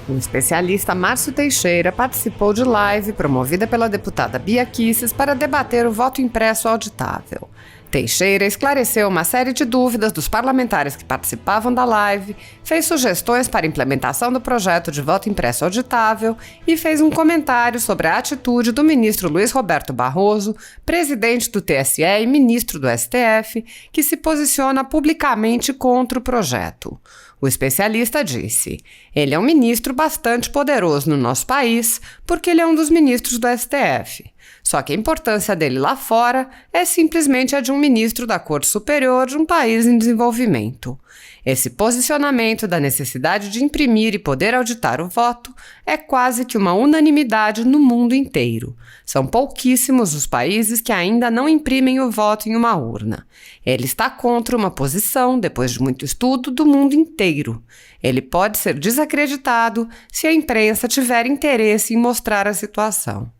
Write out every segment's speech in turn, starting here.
O especialista Márcio Teixeira participou de live promovida pela deputada Bia Kicis para debater o voto impresso auditável. Teixeira esclareceu uma série de dúvidas dos parlamentares que participavam da live, fez sugestões para a implementação do projeto de voto impresso auditável e fez um comentário sobre a atitude do ministro Luiz Roberto Barroso, presidente do TSE e ministro do STF, que se posiciona publicamente contra o projeto. O especialista disse: ele é um ministro bastante poderoso no nosso país, porque ele é um dos ministros do STF. Só que a importância dele lá fora é simplesmente a de um ministro da Corte Superior de um país em desenvolvimento. Esse posicionamento da necessidade de imprimir e poder auditar o voto é quase que uma unanimidade no mundo inteiro. São pouquíssimos os países que ainda não imprimem o voto em uma urna. Ele está contra uma posição, depois de muito estudo, do mundo inteiro. Ele pode ser desacreditado se a imprensa tiver interesse em mostrar a situação.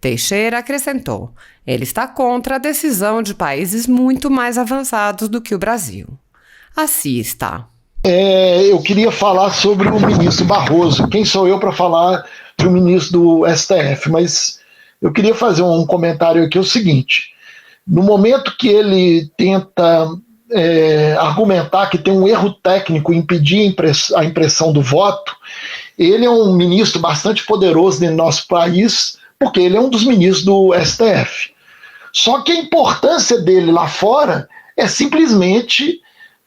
Teixeira acrescentou: ele está contra a decisão de países muito mais avançados do que o Brasil. Assista. Eu queria falar sobre o ministro Barroso. Quem sou eu para falar de um ministro do STF? Mas eu queria fazer um comentário aqui, o seguinte: no momento que ele tenta argumentar que tem um erro técnico em impedir a impressão do voto, ele é um ministro bastante poderoso no nosso país, porque ele é um dos ministros do STF. Só que a importância dele lá fora é simplesmente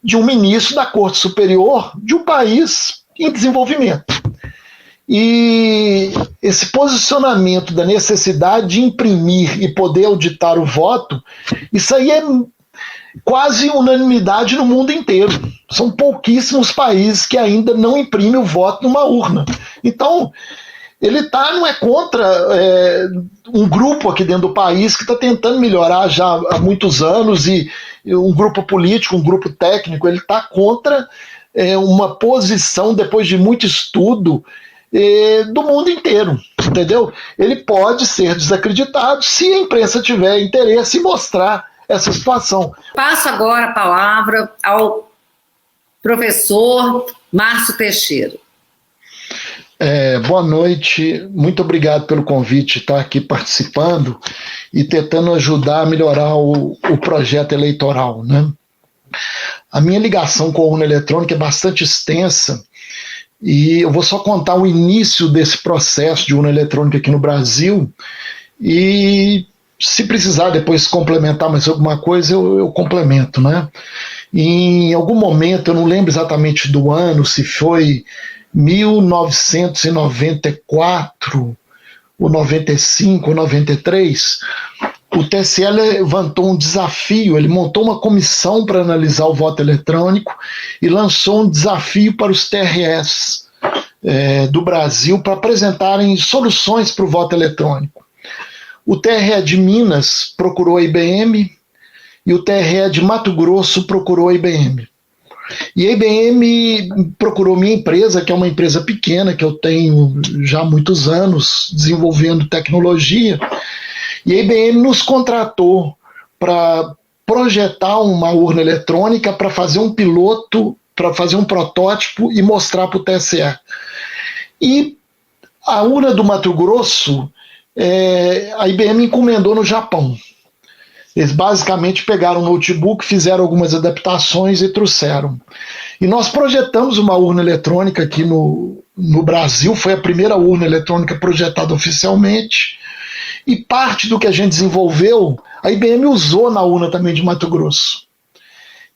de um ministro da Corte Superior de um país em desenvolvimento. E esse posicionamento da necessidade de imprimir e poder auditar o voto, isso aí é quase unanimidade no mundo inteiro. São pouquíssimos países que ainda não imprimem o voto numa urna. Então, ele não é contra um grupo aqui dentro do país que está tentando melhorar já há muitos anos, e um grupo político, um grupo técnico, ele está contra uma posição, depois de muito estudo, do mundo inteiro, entendeu? Ele pode ser desacreditado se a imprensa tiver interesse em mostrar essa situação. Passo agora a palavra ao professor Márcio Teixeira. Boa noite, muito obrigado pelo convite de estar aqui participando e tentando ajudar a melhorar o projeto eleitoral, né? A minha ligação com a urna eletrônica é bastante extensa e eu vou só contar o início desse processo de urna eletrônica aqui no Brasil, e se precisar depois complementar mais alguma coisa, eu complemento, né? Em algum momento, eu não lembro exatamente do ano, se foi 1994, ou 95, ou 93, o TSE levantou um desafio, ele montou uma comissão para analisar o voto eletrônico e lançou um desafio para os TREs do Brasil para apresentarem soluções para o voto eletrônico. O TRE de Minas procurou a IBM e o TRE de Mato Grosso procurou a IBM. E a IBM procurou minha empresa, que é uma empresa pequena, que eu tenho já há muitos anos desenvolvendo tecnologia, e a IBM nos contratou para projetar uma urna eletrônica, para fazer um piloto, para fazer um protótipo e mostrar para o TSE. E a urna do Mato Grosso, a IBM encomendou no Japão. Eles basicamente pegaram um notebook, fizeram algumas adaptações e trouxeram. E nós projetamos uma urna eletrônica aqui no Brasil, foi a primeira urna eletrônica projetada oficialmente, e parte do que a gente desenvolveu, a IBM usou na urna também de Mato Grosso.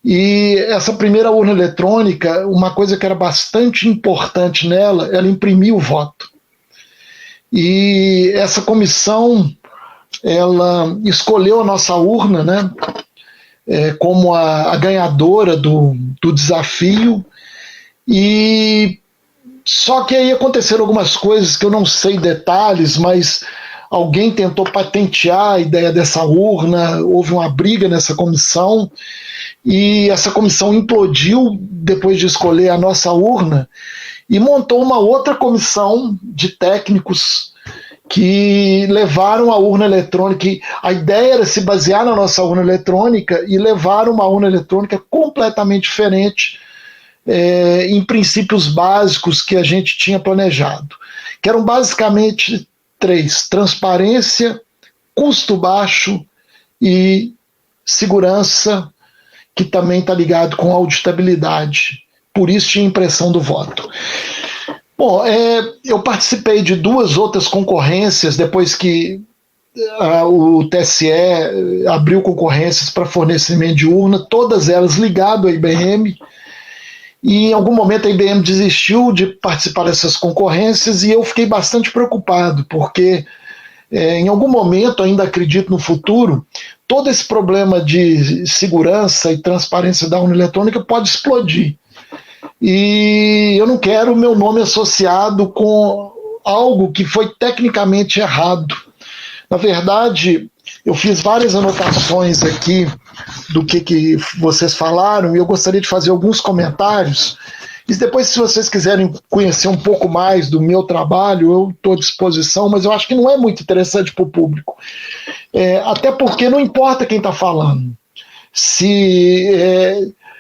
E essa primeira urna eletrônica, uma coisa que era bastante importante nela, ela imprimiu o voto. E essa comissão, ela escolheu a nossa urna, né, como a ganhadora do desafio, e só que aí aconteceram algumas coisas que eu não sei detalhes, mas alguém tentou patentear a ideia dessa urna, houve uma briga nessa comissão, e essa comissão implodiu depois de escolher a nossa urna, e montou uma outra comissão de técnicos que levaram a urna eletrônica. A ideia era se basear na nossa urna eletrônica e levaram uma urna eletrônica completamente diferente em princípios básicos que a gente tinha planejado, que eram basicamente 3: transparência, custo baixo e segurança, que também está ligado com auditabilidade. Por isso tinha impressão do voto. Bom, eu participei de 2 outras concorrências depois que o TSE abriu concorrências para fornecimento de urna, todas elas ligadas à IBM, e em algum momento a IBM desistiu de participar dessas concorrências e eu fiquei bastante preocupado, porque em algum momento, ainda acredito no futuro, todo esse problema de segurança e transparência da urna eletrônica pode explodir. E eu não quero o meu nome associado com algo que foi tecnicamente errado. Na verdade, eu fiz várias anotações aqui do que vocês falaram e eu gostaria de fazer alguns comentários. E depois, se vocês quiserem conhecer um pouco mais do meu trabalho, eu estou à disposição, mas eu acho que não é muito interessante para o público. Até porque não importa quem está falando.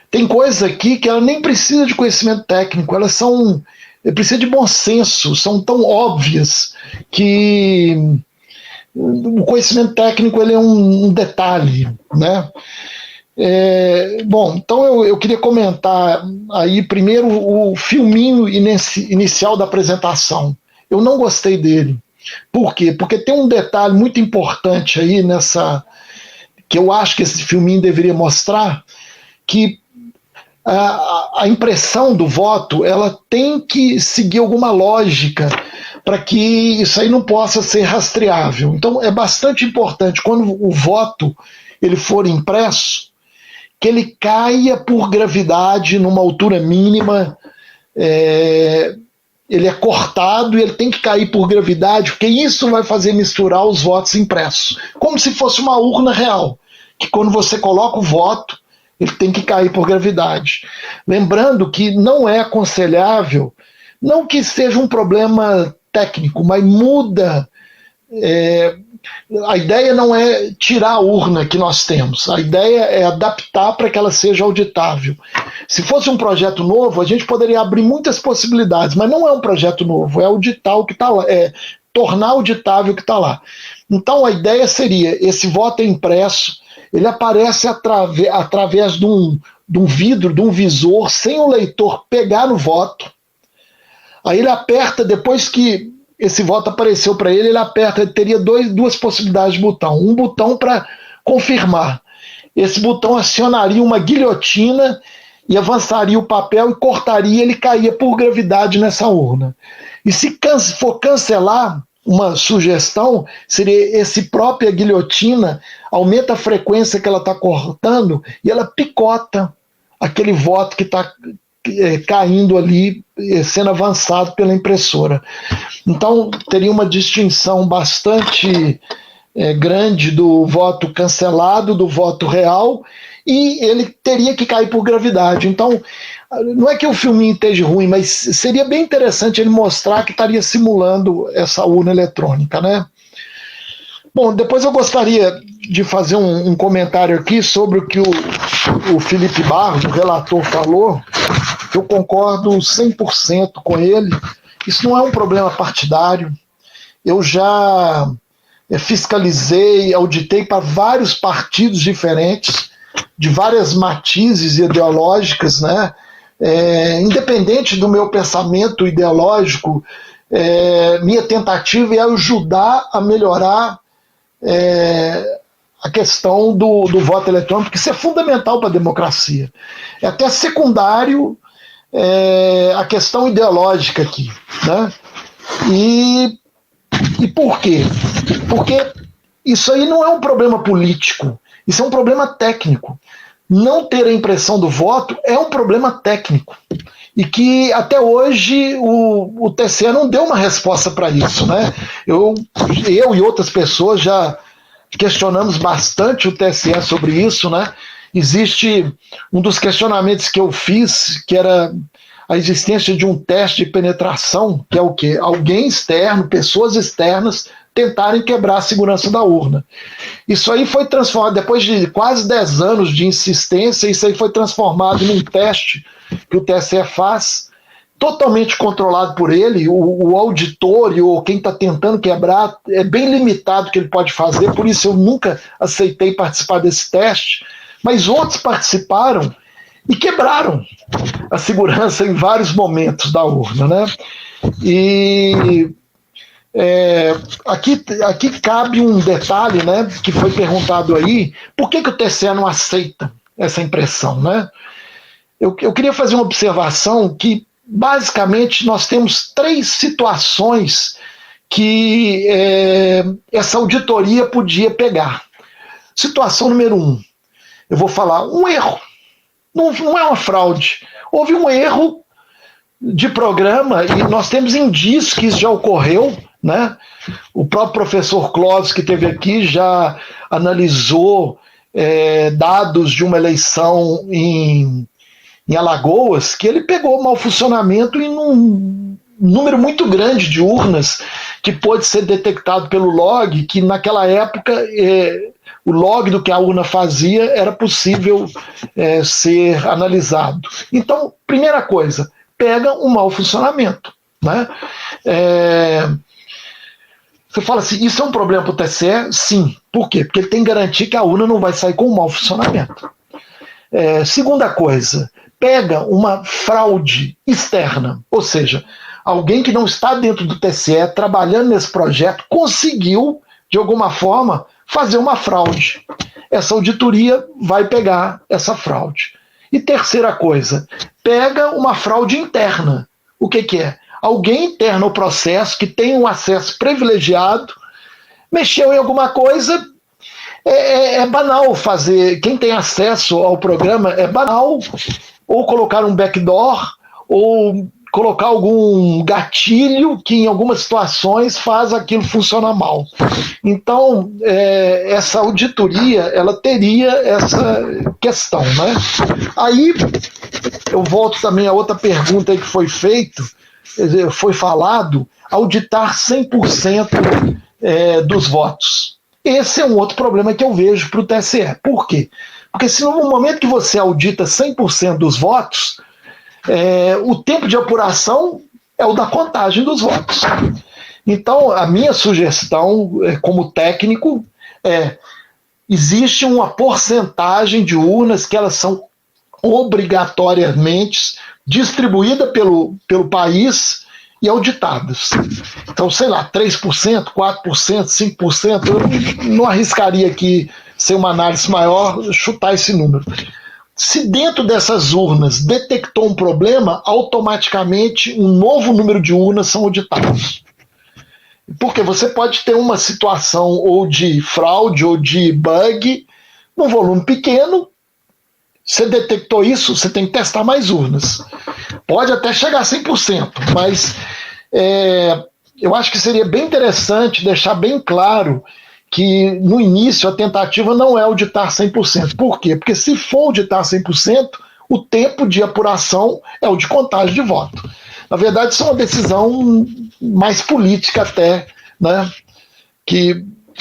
Tem coisas aqui que ela nem precisa de conhecimento técnico, elas precisam de bom senso, são tão óbvias que o conhecimento técnico ele é um detalhe, né? Bom, então eu queria comentar aí primeiro o filminho inicial da apresentação. Eu não gostei dele. Por quê? Porque tem um detalhe muito importante aí que eu acho que esse filminho deveria mostrar, que a impressão do voto ela tem que seguir alguma lógica para que isso aí não possa ser rastreável. Então é bastante importante quando o voto ele for impresso, que ele caia por gravidade numa altura mínima, ele é cortado e ele tem que cair por gravidade, porque isso vai fazer misturar os votos impressos, como se fosse uma urna real, que quando você coloca o voto, ele tem que cair por gravidade. Lembrando que não é aconselhável, não que seja um problema técnico, mas muda. A ideia não é tirar a urna que nós temos, a ideia é adaptar para que ela seja auditável. Se fosse um projeto novo, a gente poderia abrir muitas possibilidades, mas não é um projeto novo, é auditar o que está lá, é tornar auditável o que está lá. Então a ideia seria, esse voto é impresso, ele aparece através de um vidro, de um visor, sem o leitor pegar no voto, aí ele aperta, depois que esse voto apareceu para ele, ele aperta, ele teria duas possibilidades de botão. Um botão para confirmar. Esse botão acionaria uma guilhotina e avançaria o papel e cortaria, ele caía por gravidade nessa urna. E se for cancelar, uma sugestão seria esse própria guilhotina aumenta a frequência que ela está cortando e ela picota aquele voto que está caindo ali, sendo avançado pela impressora. Então, teria uma distinção bastante grande do voto cancelado, do voto real, e ele teria que cair por gravidade. Então, não é que o filminho esteja ruim, mas seria bem interessante ele mostrar que estaria simulando essa urna eletrônica, né? Bom, depois eu gostaria de fazer um comentário aqui sobre o que o Felipe Barros, o relator, falou, que eu concordo 100% com ele. Isso não é um problema partidário. Eu já fiscalizei, auditei para vários partidos diferentes, de várias matizes ideológicas, né? Independente do meu pensamento ideológico, minha tentativa é ajudar a melhorar a questão do voto eletrônico, porque isso é fundamental para a democracia. É até secundário a questão ideológica aqui, né? E por quê? Porque isso aí não é um problema político, isso é um problema técnico. Não ter a impressão do voto é um problema técnico. E que até hoje o TSE não deu uma resposta para isso, né? Eu e outras pessoas já questionamos bastante o TSE sobre isso, né? Existe um dos questionamentos que eu fiz, que era a existência de um teste de penetração, que é o quê? Alguém externo, pessoas externas, tentarem quebrar a segurança da urna. Isso aí foi transformado, depois de quase 10 anos de insistência, isso aí foi transformado num teste que que o TSE faz, totalmente controlado por ele. O auditor ou quem está tentando quebrar é bem limitado o que ele pode fazer, por isso eu nunca aceitei participar desse teste, mas outros participaram e quebraram a segurança em vários momentos da urna, né? E aqui cabe um detalhe, né, que foi perguntado aí, por que o TSE não aceita essa impressão, né? Eu queria fazer uma observação que, basicamente, nós temos 3 situações que essa auditoria podia pegar. Situação número 1, eu vou falar, um erro. Não é uma fraude. Houve um erro de programa e nós temos indícios que isso já ocorreu, né? O próprio professor Clóvis, que esteve aqui, já analisou dados de uma eleição em Alagoas, que ele pegou mau funcionamento em um número muito grande de urnas, que pôde ser detectado pelo log, que naquela época o log do que a urna fazia era possível ser analisado. Então, primeira coisa, pega um mau funcionamento, né? Você fala assim, isso é um problema para o TSE? Sim. Por quê? Porque ele tem que garantir que a urna não vai sair com um mau funcionamento. Segunda coisa, pega uma fraude externa, ou seja, alguém que não está dentro do TSE, trabalhando nesse projeto, conseguiu, de alguma forma, fazer uma fraude. Essa auditoria vai pegar essa fraude. E terceira coisa, pega uma fraude interna. O que é? Alguém interno ao processo, que tem um acesso privilegiado, mexeu em alguma coisa. É banal fazer, quem tem acesso ao programa, é banal ou colocar um backdoor, ou colocar algum gatilho que em algumas situações faz aquilo funcionar mal. Então, essa auditoria, ela teria essa questão, né? Aí, eu volto também a outra pergunta aí que foi feita, foi falado, auditar 100% dos votos. Esse é um outro problema que eu vejo para o TSE. Por quê? Porque se no momento que você audita 100% dos votos, o tempo de apuração é o da contagem dos votos. Então, a minha sugestão, como técnico, existe uma porcentagem de urnas que elas são obrigatoriamente distribuídas pelo país e auditadas. Então, sei lá, 3%, 4%, 5%, eu não arriscaria aqui ser uma análise maior, chutar esse número. Se dentro dessas urnas detectou um problema, automaticamente um novo número de urnas são auditados. Porque você pode ter uma situação ou de fraude ou de bug num volume pequeno. Você detectou isso, você tem que testar mais urnas. Pode até chegar a 100%, mas eu acho que seria bem interessante deixar bem claro que no início a tentativa não é auditar 100%. Por quê? Porque se for auditar 100%, o tempo de apuração é o de contagem de voto. Na verdade, isso é uma decisão mais política até, né?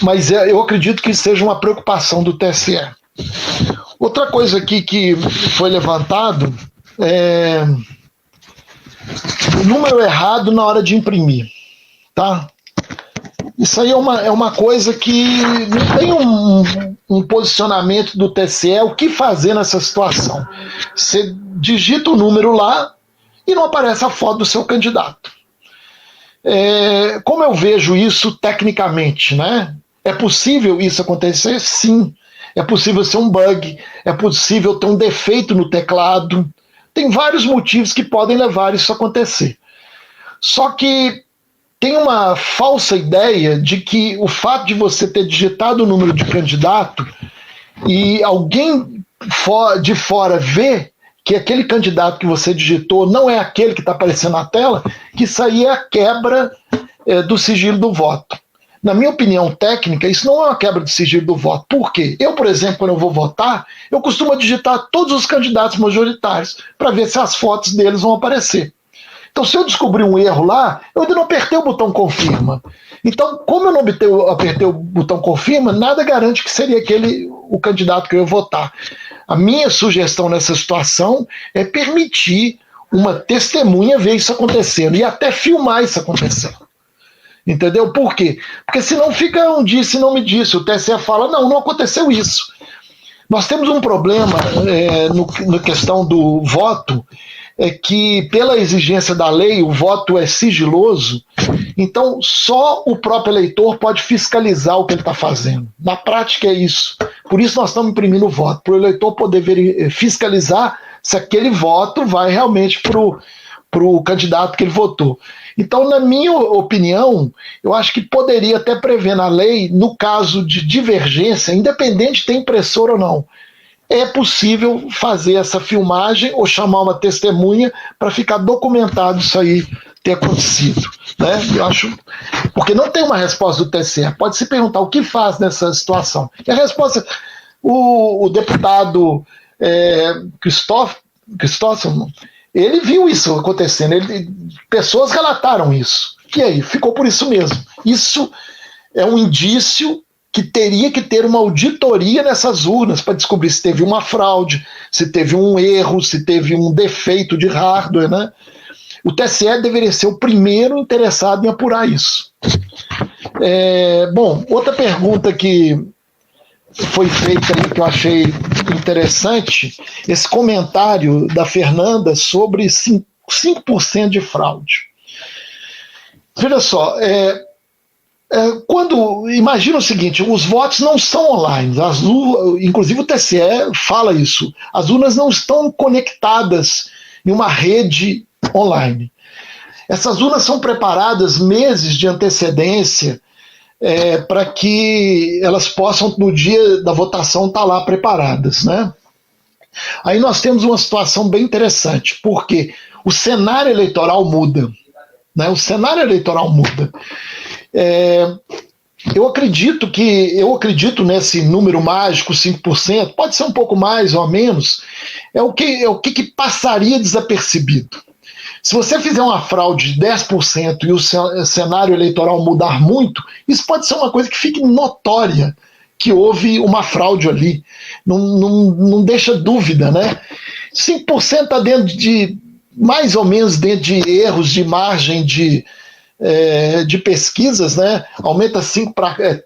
Mas eu acredito que seja uma preocupação do TSE. Outra coisa aqui que foi levantado é o número errado na hora de imprimir, tá? Isso aí é uma coisa que não tem um posicionamento do TSE, o que fazer nessa situação. Você digita o número lá e não aparece a foto do seu candidato. Como eu vejo isso tecnicamente, né? É possível isso acontecer? Sim. É possível ser um bug, é possível ter um defeito no teclado. Tem vários motivos que podem levar isso a acontecer. Só que tem uma falsa ideia de que o fato de você ter digitado o número de candidato e alguém de fora ver que aquele candidato que você digitou não é aquele que está aparecendo na tela, que isso aí é a quebra do sigilo do voto. Na minha opinião técnica, isso não é uma quebra de sigilo do voto. Por quê? Eu, por exemplo, quando eu vou votar, eu costumo digitar todos os candidatos majoritários para ver se as fotos deles vão aparecer. Então, se eu descobrir um erro lá, eu ainda não apertei o botão confirma. Então, como eu não apertei o botão confirma, nada garante que seria o candidato que eu ia votar. A minha sugestão nessa situação é permitir uma testemunha ver isso acontecendo e até filmar isso acontecendo. Entendeu? Por quê? Porque senão fica um disse e não me disse. O TSE fala, não aconteceu isso. Nós temos um problema na questão do voto, é que pela exigência da lei o voto é sigiloso, então só o próprio eleitor pode fiscalizar o que ele está fazendo. Na prática é isso. Por isso nós estamos imprimindo o voto, para o eleitor poder fiscalizar se aquele voto vai realmente para o candidato que ele votou. Então, na minha opinião, eu acho que poderia até prever na lei, no caso de divergência, independente de ter impressora ou não, é possível fazer essa filmagem ou chamar uma testemunha para ficar documentado isso aí ter acontecido. Né? Eu acho, porque não tem uma resposta do TSE. Pode se perguntar o que faz nessa situação. E a resposta, o deputado Cristóvão, ele viu isso acontecendo, pessoas relataram isso. E aí, ficou por isso mesmo. Isso é um indício que teria que ter uma auditoria nessas urnas para descobrir se teve uma fraude, se teve um erro, se teve um defeito de hardware, né? O TSE deveria ser o primeiro interessado em apurar isso. Bom, outra pergunta que foi feita aí, que eu achei interessante, esse comentário da Fernanda sobre 5% de fraude. Veja só, imagina o seguinte, os votos não são online, inclusive o TSE fala isso, as urnas não estão conectadas em uma rede online. Essas urnas são preparadas meses de antecedência para que elas possam, no dia da votação, estar lá preparadas, né? Aí nós temos uma situação bem interessante, porque o cenário eleitoral muda, né? O cenário eleitoral muda. Eu acredito nesse número mágico, 5%, pode ser um pouco mais ou menos, é o que passaria desapercebido. Se você fizer uma fraude de 10% e o cenário eleitoral mudar muito, isso pode ser uma coisa que fique notória, que houve uma fraude ali. Não deixa dúvida, né? 5% está dentro de, mais ou menos, dentro de erros de margem de pesquisas, né? Aumenta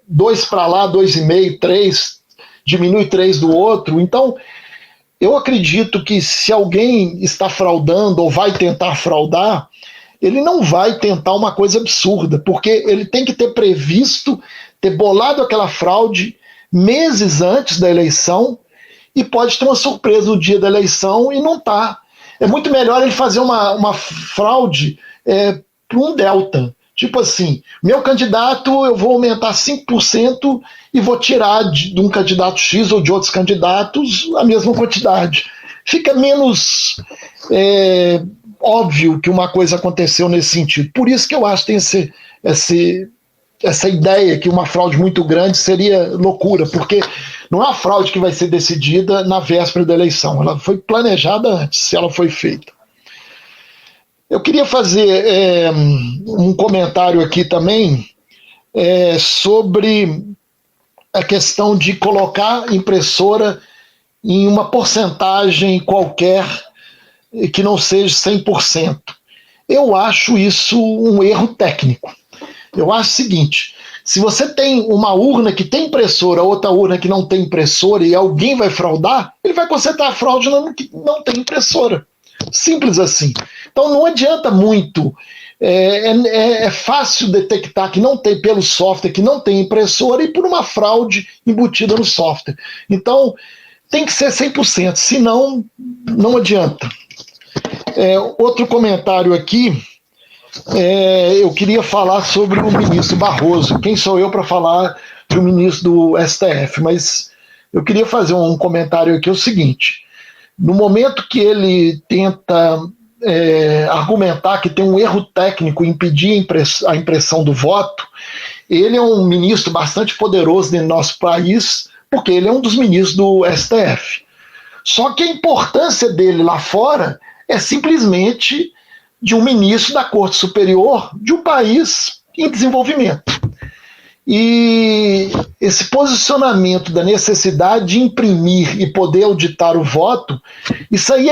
2 para lá, 2,5, 3, diminui 3 do outro. Então, eu acredito que se alguém está fraudando ou vai tentar fraudar, ele não vai tentar uma coisa absurda, porque ele tem que ter previsto, ter bolado aquela fraude meses antes da eleição e pode ter uma surpresa no dia da eleição e não está. É muito melhor ele fazer uma fraude para um delta. Tipo assim, meu candidato eu vou aumentar 5% e vou tirar de um candidato X ou de outros candidatos a mesma quantidade. Fica menos óbvio que uma coisa aconteceu nesse sentido. Por isso que eu acho que tem essa ideia que uma fraude muito grande seria loucura, porque não é uma fraude que vai ser decidida na véspera da eleição, ela foi planejada antes, se ela foi feita. Eu queria fazer um comentário aqui também sobre a questão de colocar impressora em uma porcentagem qualquer que não seja 100%. Eu acho isso um erro técnico. Eu acho o seguinte, se você tem uma urna que tem impressora, outra urna que não tem impressora e alguém vai fraudar, ele vai consertar a fraude que não tem impressora. Simples assim. Então não adianta muito. É fácil detectar que não tem, pelo software, que não tem impressora e por uma fraude embutida no software. Então tem que ser 100%, senão não adianta. Outro comentário aqui, eu queria falar sobre o ministro Barroso. Quem sou eu para falar do ministro do STF? Mas eu queria fazer um comentário aqui, o seguinte. No momento que ele tenta argumentar que tem um erro técnico em impedir a impressão do voto, ele é um ministro bastante poderoso no nosso país, porque ele é um dos ministros do STF. Só que a importância dele lá fora é simplesmente de um ministro da Corte Superior de um país em desenvolvimento. E esse posicionamento da necessidade de imprimir e poder auditar o voto, isso aí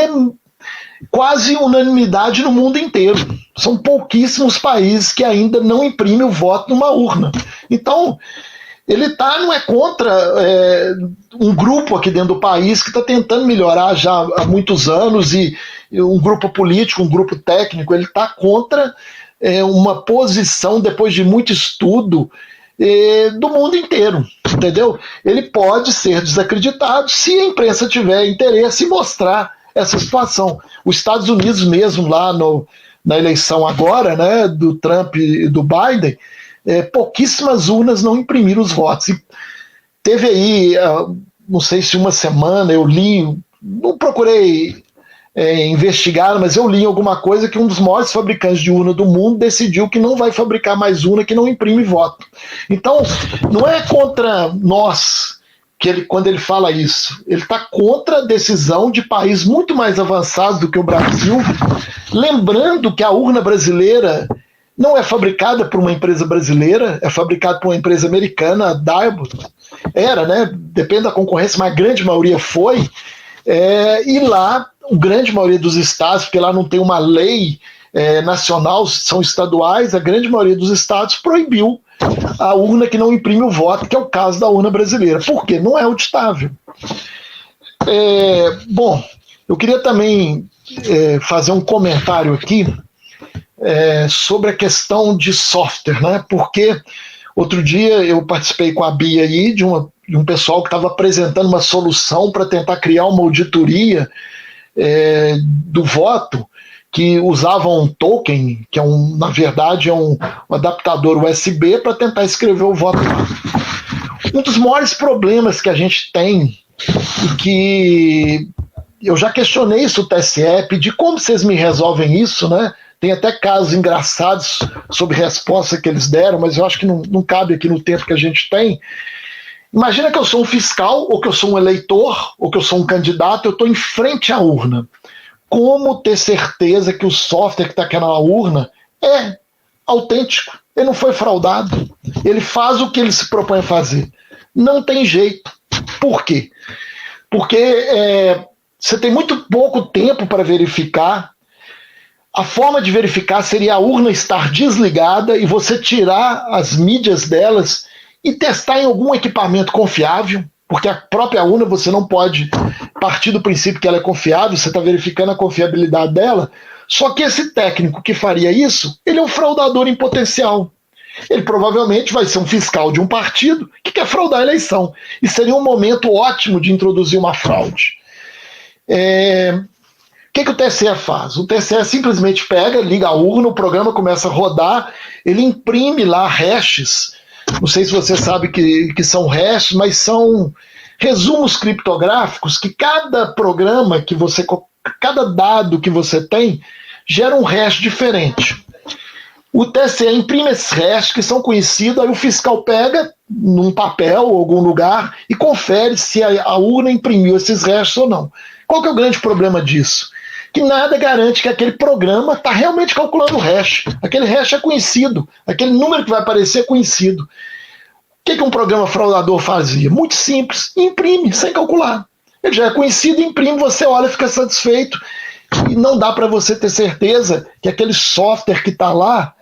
quase unanimidade no mundo inteiro. São pouquíssimos países que ainda não imprimem o voto numa urna. Então, ele não é contra um grupo aqui dentro do país que está tentando melhorar já há muitos anos, e um grupo político, um grupo técnico, ele está contra uma posição, depois de muito estudo, do mundo inteiro, entendeu? Ele pode ser desacreditado se a imprensa tiver interesse em mostrar essa situação. Os Estados Unidos mesmo, lá na eleição agora, né, do Trump e do Biden, pouquíssimas urnas não imprimiram os votos. E teve aí, não sei se uma semana, eu li, não procurei investigar, mas eu li alguma coisa que um dos maiores fabricantes de urna do mundo decidiu que não vai fabricar mais urna que não imprime voto. Então, não é contra nós quando ele fala isso. Ele está contra a decisão de países muito mais avançados do que o Brasil, lembrando que a urna brasileira não é fabricada por uma empresa brasileira, é fabricada por uma empresa americana, a Diamond. Era, né? Depende da concorrência, mas a grande maioria foi. E lá, a grande maioria dos estados, porque lá não tem uma lei nacional, são estaduais, a grande maioria dos estados proibiu a urna que não imprime o voto, que é o caso da urna brasileira. Por quê? Não é auditável. Bom, eu queria também fazer um comentário aqui sobre a questão de software, né? Porque outro dia eu participei com a Bia aí de um pessoal que estava apresentando uma solução para tentar criar uma auditoria do voto, que usava um token, que na verdade é um adaptador USB para tentar escrever o voto lá. Um dos maiores problemas que a gente tem, e que eu já questionei isso o TSE, pedi como vocês me resolvem isso, né? Tem até casos engraçados sobre resposta que eles deram, mas eu acho que não cabe aqui no tempo que a gente tem. Imagina que eu sou um fiscal, ou que eu sou um eleitor, ou que eu sou um candidato, eu estou em frente à urna. Como ter certeza que o software que está aqui na urna é autêntico? Ele não foi fraudado. Ele faz o que ele se propõe a fazer. Não tem jeito. Por quê? Porque você tem muito pouco tempo para verificar. A forma de verificar seria a urna estar desligada e você tirar as mídias delas e testar em algum equipamento confiável, porque a própria urna você não pode partir do princípio que ela é confiável, você está verificando a confiabilidade dela. Só que esse técnico que faria isso, ele é um fraudador em potencial. Ele provavelmente vai ser um fiscal de um partido que quer fraudar a eleição. E seria um momento ótimo de introduzir uma fraude. O que o TSE faz? O TSE simplesmente pega, liga a urna, o programa começa a rodar, ele imprime lá hashes. Não sei se você sabe que são hashes, mas são resumos criptográficos que cada programa cada dado que você tem, gera um hash diferente. O TSE imprime esses hashes que são conhecidos, aí o fiscal pega num papel ou algum lugar e confere se a urna imprimiu esses hashes ou não. Qual que é o grande problema disso? Que nada garante que aquele programa está realmente calculando o hash. Aquele hash é conhecido, aquele número que vai aparecer é conhecido. O que um programa fraudador fazia? Muito simples, imprime, sem calcular. Ele já é conhecido, imprime, você olha e fica satisfeito. E não dá para você ter certeza que aquele software que está lá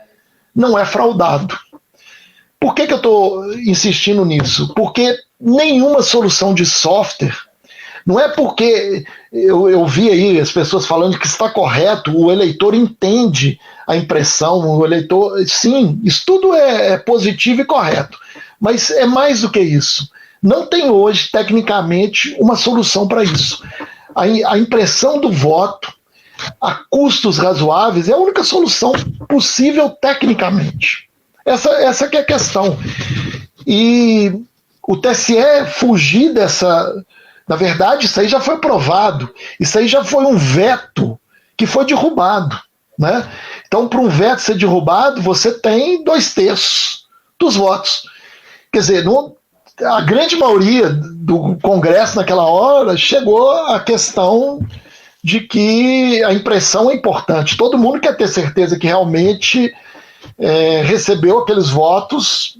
não é fraudado. Por que eu estou insistindo nisso? Porque nenhuma solução de software, não é porque eu vi aí as pessoas falando que está correto, o eleitor entende a impressão, o eleitor, sim, isso tudo é positivo e correto, mas é mais do que isso. Não tem hoje, tecnicamente, uma solução para isso. A impressão do voto a custos razoáveis é a única solução possível tecnicamente. Essa que é a questão. E o TSE fugir dessa... Na verdade, isso aí já foi provado. Isso aí já foi um veto que foi derrubado, né? Então, para um veto ser derrubado, você tem 2/3 dos votos. Quer dizer, a grande maioria do Congresso naquela hora chegou à questão de que a impressão é importante. Todo mundo quer ter certeza que realmente recebeu aqueles votos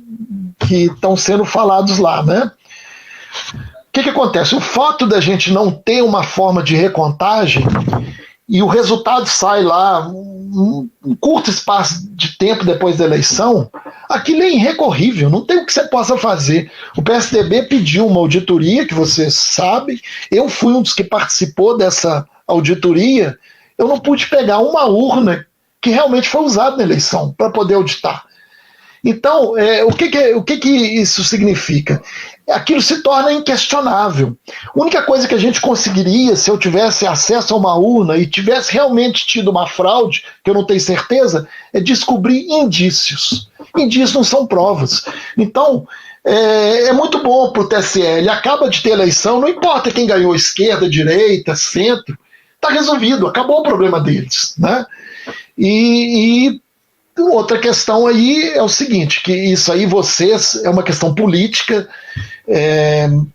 que estão sendo falados lá, né? O que acontece? O fato da gente não ter uma forma de recontagem, e o resultado sai lá um curto espaço de tempo depois da eleição, aquilo é irrecorrível, não tem o que você possa fazer. O PSDB pediu uma auditoria, que vocês sabem, eu fui um dos que participou dessa auditoria, eu não pude pegar uma urna que realmente foi usada na eleição para poder auditar. Então, o que isso significa? Aquilo se torna inquestionável. A única coisa que a gente conseguiria, se eu tivesse acesso a uma urna e tivesse realmente tido uma fraude, que eu não tenho certeza, é descobrir indícios. Indícios não são provas. Então, é muito bom para o TSE. Ele acaba de ter eleição, não importa quem ganhou, esquerda, direita, centro, está resolvido, acabou o problema deles, né? E outra questão aí é o seguinte, que isso aí é uma questão política,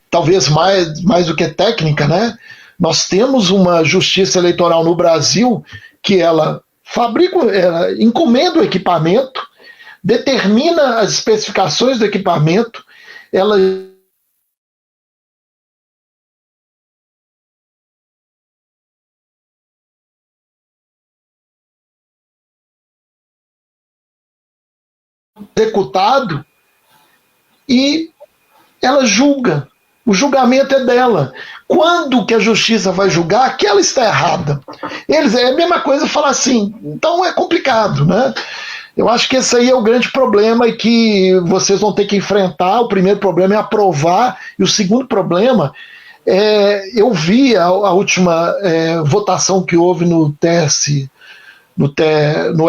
talvez mais do que técnica, né? Nós temos uma justiça eleitoral no Brasil que ela encomenda o equipamento, determina as especificações do equipamento, ela executado e ela julga. O julgamento é dela. Quando que a justiça vai julgar que ela está errada? É a mesma coisa falar assim, então é complicado, né? Eu acho que esse aí é o grande problema e que vocês vão ter que enfrentar. O primeiro problema é aprovar, e o segundo problema eu vi a última votação que houve no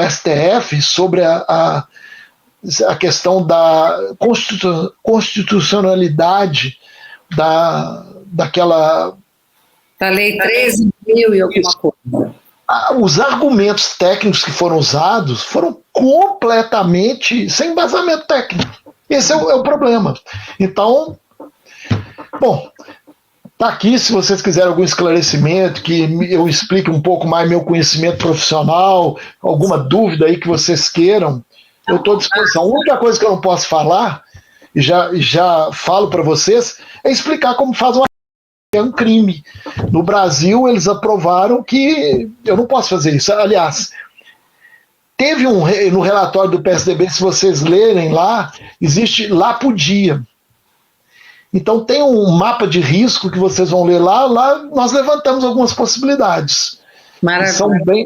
STF sobre a questão da constitucionalidade daquela... Da lei 13.000 e alguma coisa. Os argumentos técnicos que foram usados foram completamente sem embasamento técnico. Esse é o problema. Então, bom, tá aqui, se vocês quiserem algum esclarecimento, que eu explique um pouco mais meu conhecimento profissional, alguma dúvida aí que vocês queiram, eu estou à disposição. A única coisa que eu não posso falar, e já falo para vocês, é explicar como faz um crime. No Brasil, eles aprovaram que eu não posso fazer isso. Aliás, teve no relatório do PSDB, se vocês lerem lá, existe lá podia. Então tem um mapa de risco que vocês vão ler lá nós levantamos algumas possibilidades. Maravilha. São bem